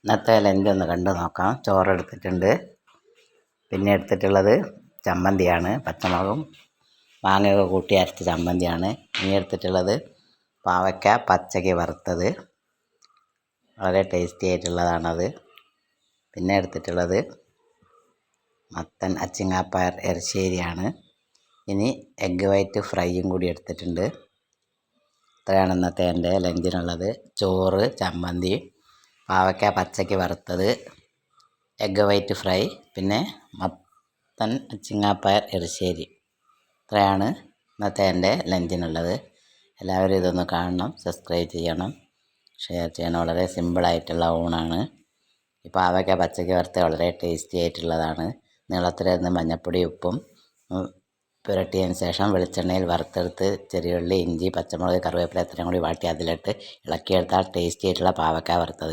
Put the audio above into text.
ഇന്നത്തെ ലഞ്ച് ഒന്ന് കണ്ടു നോക്കാം. ചോറെടുത്തിട്ടുണ്ട്, പിന്നെ എടുത്തിട്ടുള്ളത് ചമ്മന്തിയാണ്, പച്ചമുളകും മാങ്ങയൊക്കെ കൂട്ടി അരച്ച ചമ്മന്തിയാണ്. ഇനി എടുത്തിട്ടുള്ളത് പാവയ്ക്ക പച്ചയ്ക്ക് വറുത്തത്, വളരെ ടേസ്റ്റി ആയിട്ടുള്ളതാണത്. പിന്നെ എടുത്തിട്ടുള്ളത് മത്തൻ അച്ചിങ്ങാപ്പയർ എരിശ്ശേരിയാണ്. ഇനി എഗ്ഗ് വൈറ്റ് ഫ്രൈയും കൂടി എടുത്തിട്ടുണ്ട്. ഇത്രയാണ് ഇന്നത്തെ എൻ്റെ ലഞ്ചിനുള്ളത്. ചോറ്, ചമ്മന്തി, പാവയ്ക്ക പച്ചയ്ക്ക് വറുത്തത്, എഗ്ഗ് വൈറ്റ് ഫ്രൈ, പിന്നെ മത്തൻ അച്ചിങ്ങാപ്പയർ എരിശ്ശേരി. ഇത്രയാണ് ഇന്നത്തെ എൻ്റെ ലഞ്ചിനുള്ളത്. എല്ലാവരും ഇതൊന്ന് കാണണം, സബ്സ്ക്രൈബ് ചെയ്യണം, ഷെയർ ചെയ്യണം. വളരെ സിമ്പിളായിട്ടുള്ള ഊണാണ്. ഈ പാവയ്ക്ക പച്ചയ്ക്ക് വറുത്ത് വളരെ ടേസ്റ്റി ആയിട്ടുള്ളതാണ്. നീളത്തിലിരുന്ന് മഞ്ഞൾപ്പൊടി ഉപ്പും പുരട്ടിയതിന് ശേഷം വെളിച്ചെണ്ണയിൽ വറുത്തെടുത്ത് ചെറിയുള്ളി, ഇഞ്ചി, പച്ചമുളക്, കറിവേപ്പില ഇത്രയും കൂടി വാട്ടി അതിലിട്ട് ഇളക്കിയെടുത്താൽ ടേസ്റ്റി ആയിട്ടുള്ള പാവയ്ക്ക വറുത്തത്.